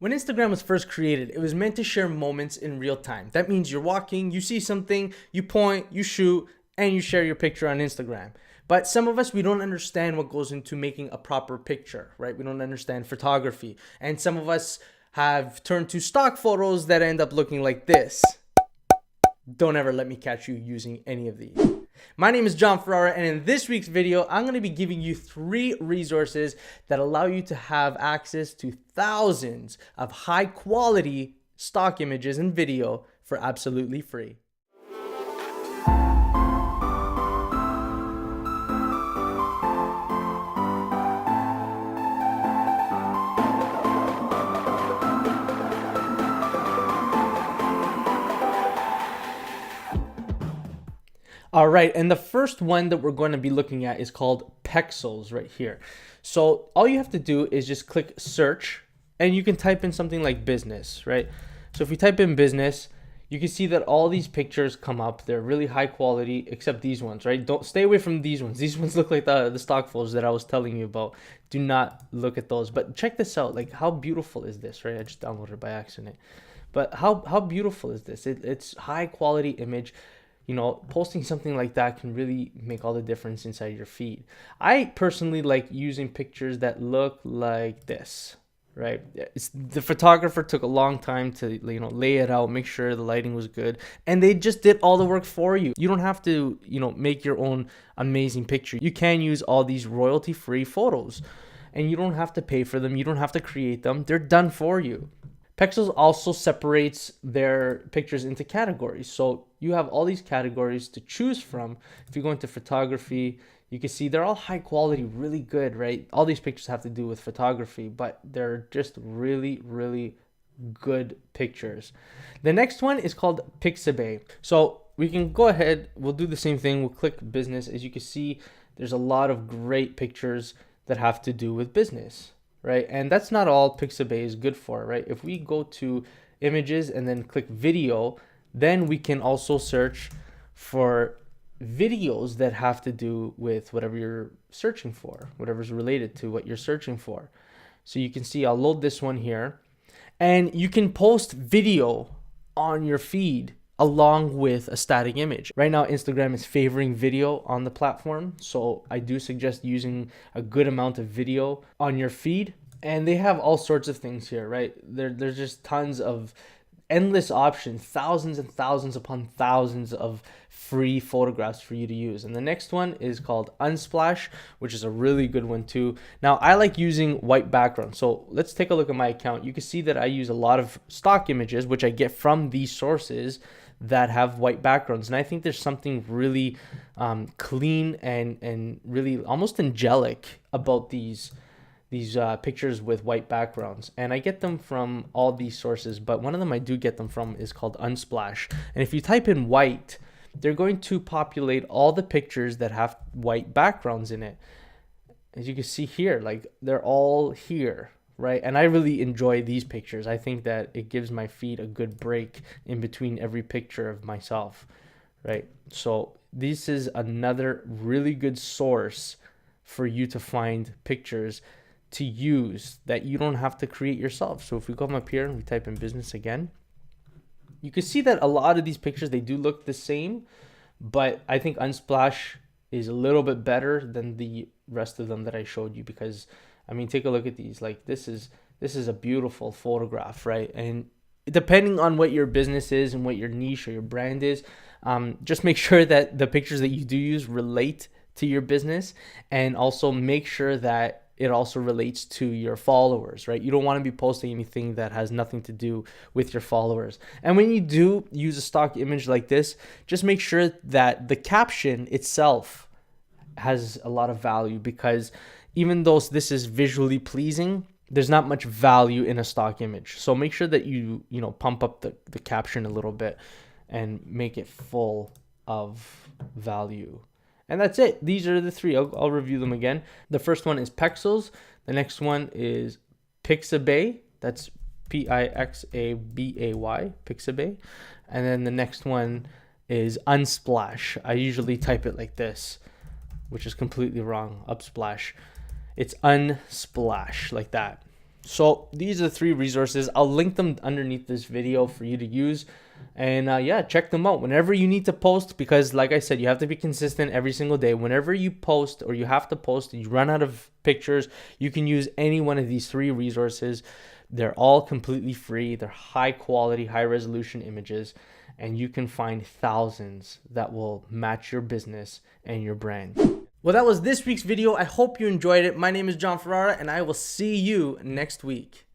When Instagram was first created, it was meant to share moments in real time. That means you're walking, you see something, you point, you shoot, and you share your picture on Instagram. But some of us, we don't understand what goes into making a proper picture, right? We don't understand photography. And some of us have turned to stock photos that end up looking like this. Don't ever let me catch you using any of these. My name is John Ferrara, and in this week's video, I'm going to be giving you 3 resources that allow you to have access to thousands of high quality stock images and video for absolutely free. All right, and the first one that we're going to be looking at is called Pexels right here. So all you have to do is just click search, and you can type in something like business, right? So if you type in business, you can see that all these pictures come up. They're really high quality, except these ones, right? Don't stay away from these ones. These ones look like the stock photos that I was telling you about. Do not look at those. But check this out. Like, how beautiful is this, right? I just downloaded it by accident. But how beautiful is this? It's high quality image. You know, posting something like that can really make all the difference inside your feed. I personally like using pictures that look like this, right? The photographer took a long time to, lay it out, make sure the lighting was good, and they just did all the work for you. You don't have to, make your own amazing picture. You can use all these royalty-free photos, and you don't have to pay for them. You don't have to create them. They're done for you. Pexels also separates their pictures into categories. So you have all these categories to choose from. If you go into photography, you can see they're all high quality, really good, right? All these pictures have to do with photography, but they're just really, really good pictures. The next one is called Pixabay. So we can go ahead, we'll do the same thing. We'll click business. As you can see, there's a lot of great pictures that have to do with business, right? And that's not all Pixabay is good for, right? If we go to images and then click video, then we can also search for videos that have to do with whatever you're searching for, whatever's related to what you're searching for. So you can see, I'll load this one here, and you can post video on your feed along with a static image. Right now, Instagram is favoring video on the platform, so I do suggest using a good amount of video on your feed. And they have all sorts of things here, right? There's just tons of endless options, thousands and thousands upon thousands of free photographs for you to use. And the next one is called Unsplash, which is a really good one too. Now, I like using white background. So let's take a look at my account. You can see that I use a lot of stock images, which I get from these sources that have white backgrounds. And I think there's something really clean and really almost angelic about these pictures with white backgrounds. And I get them from all these sources, but one of them I do get them from is called Unsplash. And if you type in white, they're going to populate all the pictures that have white backgrounds in it. As you can see here, like, they're all here, right? And I really enjoy these pictures. I think that it gives my feed a good break in between every picture of myself, right? So this is another really good source for you to find pictures to use that you don't have to create yourself. So if we come up here and we type in business again, you can see that a lot of these pictures, they do look the same, but I think Unsplash is a little bit better than the rest of them that I showed you, because I mean, take a look at these. Like, this is a beautiful photograph, right? And depending on what your business is and what your niche or your brand is, just make sure that the pictures that you do use relate to your business, and also make sure that it also relates to your followers, right? You don't want to be posting anything that has nothing to do with your followers. And when you do use a stock image like this, just make sure that the caption itself has a lot of value, because even though this is visually pleasing, there's not much value in a stock image. So make sure that you pump up the caption a little bit and make it full of value. And that's it. These are the 3. I'll review them again. The first one is Pexels. The next one is Pixabay. That's Pixabay, Pixabay. And then the next one is Unsplash. I usually type it like this, which is completely wrong. Upsplash. It's Unsplash, like that. So these are the 3 resources. I'll link them underneath this video for you to use. And yeah, check them out whenever you need to post, because like I said, you have to be consistent every single day. Whenever you post or you have to post and you run out of pictures, you can use any one of these 3 resources. They're all completely free. They're high quality, high resolution images, and you can find thousands that will match your business and your brand. Well, that was this week's video. I hope you enjoyed it. My name is John Ferrara, and I will see you next week.